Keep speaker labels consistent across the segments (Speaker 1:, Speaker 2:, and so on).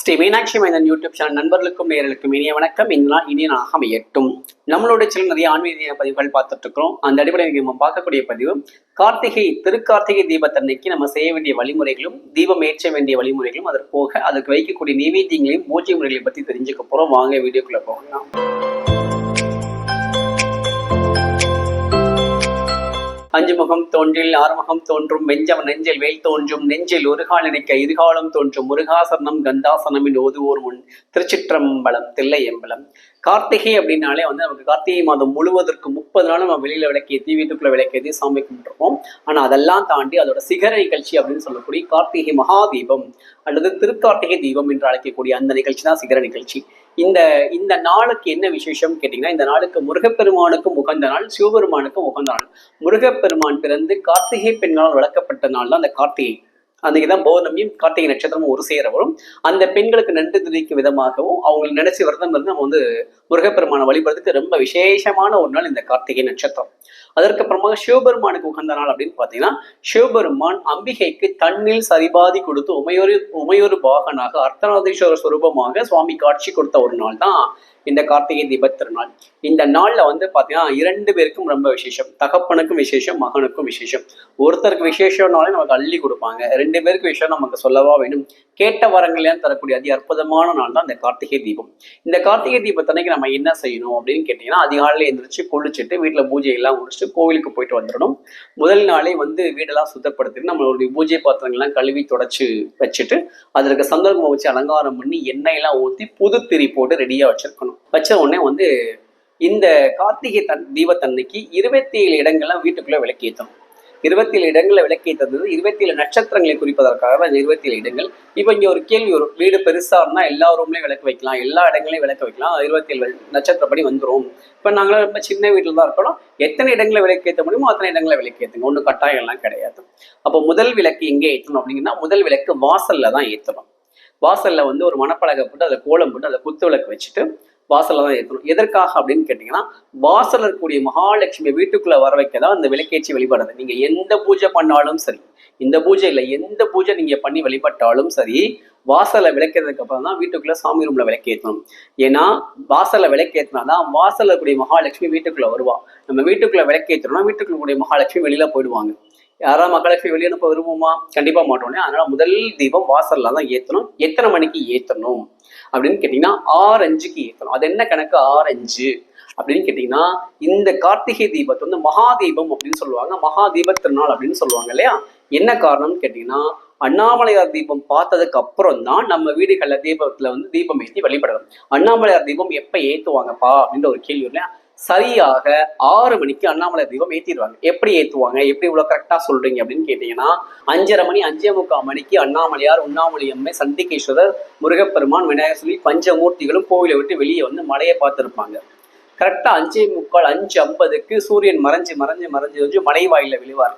Speaker 1: ஸ்ரீ மீனாட்சி மைந்தன் YouTube channel நண்பர்களுக்கும் நேயர்களுக்கும் இனிய வணக்கம். இந்த நாள் இனிய நாளாக அமையட்டும். நம்மளுடைய சில நிறைய ஆன்மீக பதிவுகள் பார்த்துட்டு இருக்கிறோம். அந்த அடிப்படையில் நம்ம பார்க்கக்கூடிய பதிவு திருக்கார்த்திகை தீபத்தன்னைக்கு நம்ம செய்ய வேண்டிய வழிமுறைகளும் தீபம் ஏற்ற வேண்டிய வழிமுறைகளும் அதற்கு போக அதுக்கு வைக்கக்கூடிய நைவேத்தியங்களையும் பூஜை முறைகளை பற்றி தெரிஞ்சுக்க போறோம். வாங்க வீடியோக்குள்ள போகலாம். அஞ்சு முகம் தோன்றில் ஆறுமுகம் தோன்றும் வெஞ்சம் நெஞ்சில் வேல் தோன்றும் நெஞ்சில் ஒரு கால் நினைக்க இருகாலம் தோன்றும் முருகாசனம் கந்தாசனமின் ஓதுவோர் முன் திருச்சிற்றம்பலம் தில்லை எம்பலம். கார்த்திகை அப்படின்னாலே நமக்கு கார்த்திகை மாதம் முழுவதற்கு 30 நாள் நம்ம வெளியில விளக்கேற்றி வீட்டுக்குள்ள விளக்கேற்றி சாமி கும்பிட்டுருப்போம். ஆனா அதெல்லாம் தாண்டி அதோட சிகர நிகழ்ச்சி அப்படின்னு சொல்லக்கூடிய கார்த்திகை மகாதீபம் அல்லது திருக்கார்த்திகை தீபம் என்று அழைக்கக்கூடிய அந்த நிகழ்ச்சி தான் சிகர நிகழ்ச்சி. இந்த நாளுக்கு என்ன விசேஷம் கேட்டீங்கன்னா, இந்த நாளுக்கு முருகப்பெருமானுக்கும் உகந்த நாள், சிவபெருமானுக்கும் உகந்த நாள். முருகப்பெருமான் பிறந்து கார்த்திகை பெண்களால் வளர்க்கப்பட்ட நாள் தான் அந்த கார்த்திகை. அன்னைக்குதான் பௌர்ணமியும் கார்த்திகை நட்சத்திரமும் ஒரு சேர வரும். அந்த பெண்களுக்கு நன்றி தெரிவிக்கும் விதமாகவும் அவங்களை நினைச்சு விரதம் இருந்து நம்ம முருகப்பெருமானை வழிபடுறதுக்கு ரொம்ப விசேஷமான ஒரு நாள் இந்த கார்த்திகை நட்சத்திரம். அதற்கப்புறமாக சிவபெருமானுக்கு உகந்த நாள் அப்படின்னு பார்த்தீங்கன்னா, சிவபெருமான் அம்பிகைக்கு தண்ணில் சரிபாதி கொடுத்து உமையொரு பாகனாக அர்த்தநாதீஸ்வரர் சுரூபமாக சுவாமி காட்சி கொடுத்த ஒரு நாள் தான் இந்த கார்த்திகை தீப திருநாள். இந்த நாள்ல பாத்தீங்கன்னா 2 பேருக்கும் ரொம்ப விசேஷம். தகப்பனுக்கும் விசேஷம், மகனுக்கும் விசேஷம். ஒருத்தருக்கு விசேஷம்னாலே நமக்கு அள்ளி கொடுப்பாங்க. 2 பேருக்கு விஷயம் நமக்கு சொல்லவா வேணும். கேட்ட வரங்களையும் தரக்கூடிய அதி அற்புதமான நாள் தான் இந்த கார்த்திகை தீபம். இந்த கார்த்திகை தீபத்தன்னைக்கு நம்ம என்ன செய்யணும் அப்படின்னு கேட்டீங்கன்னா, அதிகாலையில எழுந்திரிச்சு குளிச்சுட்டு வீட்டுல பூஜை எல்லாம் முடிச்சுட்டு கோவிலுக்கு போயிட்டு வந்துடணும். முதல் நாளே வீடெல்லாம் சுத்தப்படுத்திட்டு நம்மளுடைய பூஜை பாத்திரங்கள்லாம் கழுவி தொடச்சு வச்சுட்டு அதற்கு சந்தர்ப்பம் வச்சு அலங்காரம் பண்ணி எண்ணெய் எல்லாம் ஊற்றி புது திரி போட்டு ரெடியா வச்சிருக்கணும். வச்ச உடனே இந்த கார்த்திகை தீபத்தன்னைக்கு 27 இடங்கள்லாம் வீட்டுக்குள்ள விளக்கேற்றணும். 27 இடங்களை விளக்கேற்றது 27 நட்சத்திரங்களை குறிப்பதற்காக தான் 27 இடங்கள். இப்போ இங்க ஒரு கேள்வி வரும், வீடு பெருசா இருந்தா எல்லா ரூம்லயும் விளக்கு வைக்கலாம், எல்லா இடங்களையும் விளக்கு வைக்கலாம், 27 நட்சத்திரப்படி வந்துடும். இப்ப நாங்களும் ரொம்ப சின்ன வீட்டுல தான் இருக்கணும், எத்தனை இடங்களை விளக்கேற்ற முடியுமோ அத்தனை இடங்களை விளக்கேற்றுங்க, ஒன்றும் கட்டாயம் எல்லாம் கிடையாது. அப்போ முதல் விளக்கு எங்கே ஏற்றணும் அப்படிங்கன்னா, முதல் விளக்கு வாசல்ல தான் ஏற்றணும். வாசல்ல ஒரு மணப்பலகை போட்டு அதை கோலம் போட்டு அதை குத்து விளக்கு வச்சுட்டு வாசல்ல தான் ஏற்றணும். எதற்காக அப்படின்னு கேட்டீங்கன்னா, வாசல்ல இருக்கக்கூடிய மகாலட்சுமி வீட்டுக்குள்ள வர வைக்கதான் அந்த விளக்கேற்றி வழிபடுறது. நீங்க எந்த பூஜை பண்ணாலும் சரி, இந்த பூஜை இல்லை எந்த பூஜை நீங்க பண்ணி வழிபட்டாலும் சரி, வாசல்ல விளக்கேற்றதுக்கு அப்புறம் தான் வீட்டுக்குள்ள சாமி ரூம்ல விளக்கேற்றணும். ஏன்னா வாசல்ல விளக்கேற்றினாதான் வாசல்ல இருக்கக்கூடிய மகாலட்சுமி வீட்டுக்குள்ள வருவா. நம்ம வீட்டுக்குள்ள விளக்கேற்றணும்னா வீட்டுக்குள்ள கூடிய மகாலட்சுமி வெளியில போயிடுவாங்க. யாராவது மகாலட்சுமி வெளியே அனுப்ப விரும்புமா? கண்டிப்பா மாட்டோம். அதனால முதல் தீபம் வாசல்ல தான் ஏற்றணும். எத்தனை மணிக்கு ஏற்றணும் அப்படின்னு கேட்டீங்கன்னா, 6:05க்கு ஏற்றணும். அது என்ன கணக்கு 6:05 அப்படின்னு கேட்டீங்கன்னா, இந்த கார்த்திகை தீபத்தை மகாதீபம் அப்படின்னு சொல்லுவாங்க, மகாதீப திருநாள் அப்படின்னு சொல்லுவாங்க இல்லையா? என்ன காரணம்னு கேட்டீங்கன்னா, அண்ணாமலையார் தீபம் பார்த்ததுக்கு அப்புறம் தான் நம்ம வீடுகள்ல தீபத்துல தீபம் ஏற்றி வழிபடணும். அண்ணாமலையார் தீபம் எப்ப ஏத்துவாங்கப்பா அப்படின்ற ஒரு கேள்வி இல்லையா? சரியாக 6 மணிக்கு அண்ணாமலை தீபம் ஏற்றிடுவாங்க. எப்படி ஏற்றுவாங்க, எப்படி இவ்வளவு கரெக்டா சொல்றீங்க அப்படின்னு கேட்டீங்கன்னா, 5:30 மணி 5:45 மணிக்கு அண்ணாமலையார், உண்ணாமலை அம்மை, சண்டிகேஸ்வரர், முருகப்பெருமான், விநாயகர் சொல்லி பஞ்சமூர்த்திகளும் கோவிலை விட்டு வெளியே மலையை பார்த்துருப்பாங்க. கரெக்டா 5:45 5:50க்கு சூரியன் மறைஞ்சு மறைஞ்சு மறைஞ்சு மலை வாயில விழுவார்.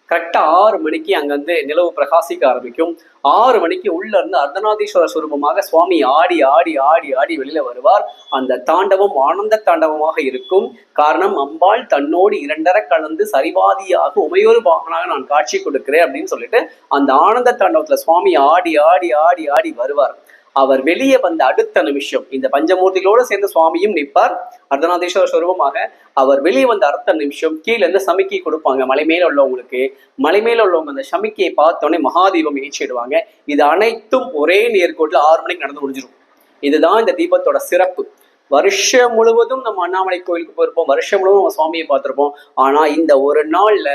Speaker 1: கரெக்டா 6 மணிக்கு அங்க நிலவு பிரகாசிக்க ஆரம்பிக்கும். 6 மணிக்கு உள்ள இருந்து அர்த்தநாதீஸ்வரர் சுரூபமாக சுவாமி ஆடி ஆடி ஆடி ஆடி வெளியில வருவார். அந்த தாண்டவம் ஆனந்த தாண்டவமாக இருக்கும். காரணம், அம்பாள் தன்னோடு 2 கலந்து சரிபாதியாக உமையொரு பாகனாக நான் காட்சி கொடுக்கிறேன் அப்படின்னு சொல்லிட்டு அந்த ஆனந்த தாண்டவத்துல சுவாமி ஆடி ஆடி ஆடி ஆடி வருவார். அவர் வெளியே வந்த அடுத்த நிமிஷம் இந்த பஞ்சமூர்த்திகளோடு சேர்ந்து சுவாமியும் நிற்பார் அர்த்தநாதீஸ்வர சுரூபமாக. அவர் வெளியே வந்த அடுத்த நிமிஷம் கீழே இருந்து சமிக்கை கொடுப்பாங்க மலை மேல உள்ளவங்களுக்கு. மலை மேல உள்ளவங்க அந்த சமிக்கையை பார்த்தோன்னே மகாதீபம் ஏற்றிடுவாங்க. இது அனைத்தும் ஒரே நேர்கோட்டில் 6 மணிக்கு நடந்து முடிஞ்சிடும். இதுதான் இந்த தீபத்தோட சிறப்பு. வருஷம் முழுவதும் நம்ம அண்ணாமலை கோயிலுக்கு போயிருப்போம், வருஷம் முழுவதும் நம்ம சுவாமியை பார்த்திருப்போம். ஆனா இந்த ஒரு நாள்ல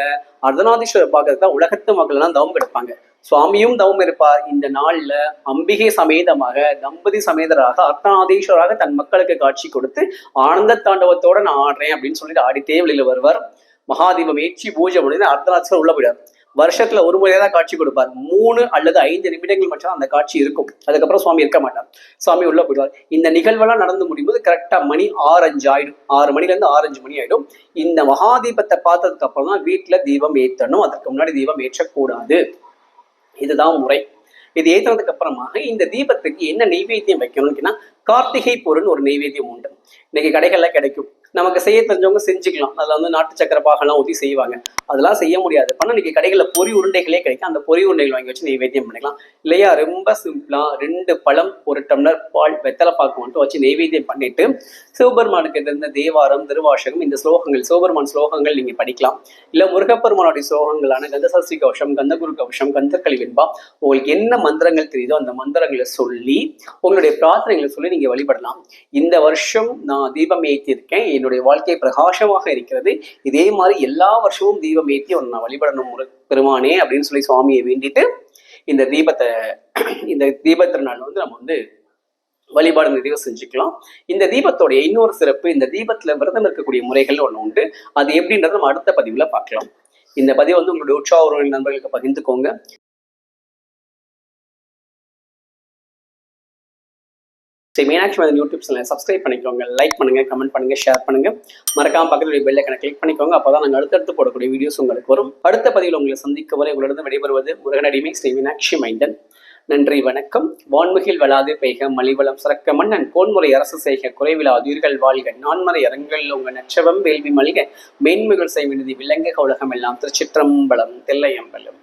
Speaker 1: அர்த்தநாதீஸ்வரர் பார்க்கறதுக்கு உலகத்து மக்கள் எல்லாம் தவம் எடுப்பாங்க, சுவாமியும் தவம் இருப்பார். இந்த நாள்ல அம்பிகை சமேதமாக தம்பதி சமேதராக அர்த்தநாதீஸ்வராக தன் மக்களுக்கு காட்சி கொடுத்து ஆனந்த தாண்டவத்தோட நான் ஆடுறேன் அப்படின்னு சொல்லிட்டு ஆடித்தே வெளியில வருவார். மகாதீபம் ஏற்றி பூஜை முடிந்து அர்த்தநாதீஸ்வரர் உள்ள போயிடார். வருஷத்துல ஒரு முறையா தான் காட்சி கொடுப்பார். 3 அல்லது 5 நிமிடங்கள் மட்டும் அந்த காட்சி இருக்கும். அதுக்கப்புறம் சுவாமி இருக்க மாட்டார், சுவாமி உள்ள போயிடுவார். இந்த நிகழ்வெல்லாம் நடந்து முடியும்போது கரெக்டா மணி 6:05 ஆயிடும். 6 மணில இருந்து 6:05 மணி ஆயிடும். இந்த மகாதீபத்தை பார்த்ததுக்கு அப்புறம் தான் வீட்டுல தீபம் ஏற்றணும். அதற்கு முன்னாடி தீபம் ஏற்றக்கூடாது. இதுதான் முறை. இது ஏற்றுனதுக்கு அப்புறமாக இந்த தீபத்துக்கு என்ன நெய்வேத்தியம் வைக்கணும்னா, கார்த்திகை பொருள் ஒரு நெய்வேத்தியம் உண்டு. இன்னைக்கு கடைகள்ல கிடைக்கும். நமக்கு செய்ய தெரிஞ்சவங்க செஞ்சுக்கலாம். அதில் வந்து நாட்டு சக்கரை பாகெல்லாம் ஊற்றி செய்வாங்க. அதெல்லாம் செய்ய முடியாது. ஆனால் இன்னைக்கு கடைகளில் பொரி உருண்டைகளே கிடைக்கும். அந்த பொரி உருண்டைகள் வாங்கி வச்சு நெய்வேத்தியம் பண்ணிக்கலாம். இல்லையா, ரொம்ப சிம்பிளாக 2 பழம் 1 டம்ளர் பால் வெத்தலை பாக்கு மட்டும் வச்சு நெய்வேத்தியம் பண்ணிட்டு சிவபெருமானுக்கு இருந்த தேவாரம் திருவாசகம் இந்த ஸ்லோகங்கள் சிவபெருமான் ஸ்லோகங்கள் நீங்கள் படிக்கலாம். இல்லை முருகப்பெருமானுடைய ஸ்லோகங்களான கந்தசஷ்டி கவசம், கந்தகுரு கவசம், கந்தர்களி வெண்பா, உங்களுக்கு என்ன மந்திரங்கள் தெரியுதோ அந்த மந்திரங்களை சொல்லி உங்களுடைய பிரார்த்தனைகளை சொல்லி நீங்கள் வழிபடலாம். இந்த வருஷம் நான் தீபம் ஏற்றியிருக்கேன், என்னுடைய வாழ்க்கை பிரகாசமாக இருக்கிறது, இதே மாதிரி எல்லா வருஷமும் தீபம் ஏற்றி ஒன்று நான் வழிபடணும் பெருமானே அப்படின்னு சொல்லி சுவாமியை வேண்டிட்டு இந்த தீபத்திருநாள் வந்து நம்ம வந்து வழிபாடு நிறைவு செஞ்சுக்கலாம். இந்த தீபத்தோடைய இன்னொரு சிறப்பு, இந்த தீபத்துல விரதம் இருக்கக்கூடிய முறைகள் ஒன்று உண்டு. அது எப்படின்றத நம்ம அடுத்த பதிவுல பார்க்கலாம். இந்த பதிவு வந்து உங்களுடைய உற்சாக நண்பர்களுக்கு பகிர்ந்துக்கோங்க. மீனாட்சி மதன் யூடியூப் சேனலை சப்ஸ்கிரைப் பண்ணிக்கோங்க, லைக் பண்ணுங்க, கமெண்ட் பண்ணுங்க, ஷேர் பண்ணுங்க. மறக்காம பக்கத்தில் பெல் ஐகானை கிளிக் பண்ணிக்கோங்க. அப்பதான் நாங்கள் அடுத்தடுத்து போடக்கூடிய வீடியோஸ் உங்களுக்கு வரும். அடுத்த பதிவில் உங்களை சந்திக்க வரை உங்களிடம் விடைபெறுவது முருகனடிமை ஸ்ரீ மீனாட்சி மைந்தன். நன்றி, வணக்கம். வான்முகில் வளாது பெய்க மலிவளம் சிறக்க மன்னன் கோன்முறை அரசு செய்க குறைவிலாது உயிர்கள் வாழ்க நான்மறை அரங்கள் உங்க நச்சவம் வேள்வி மல்க மேன்மைகள் செய்வினதி விலங்குக உலகம் எல்லாம். திருச்சிற்றம்பலம். தில்லையம்பலம்.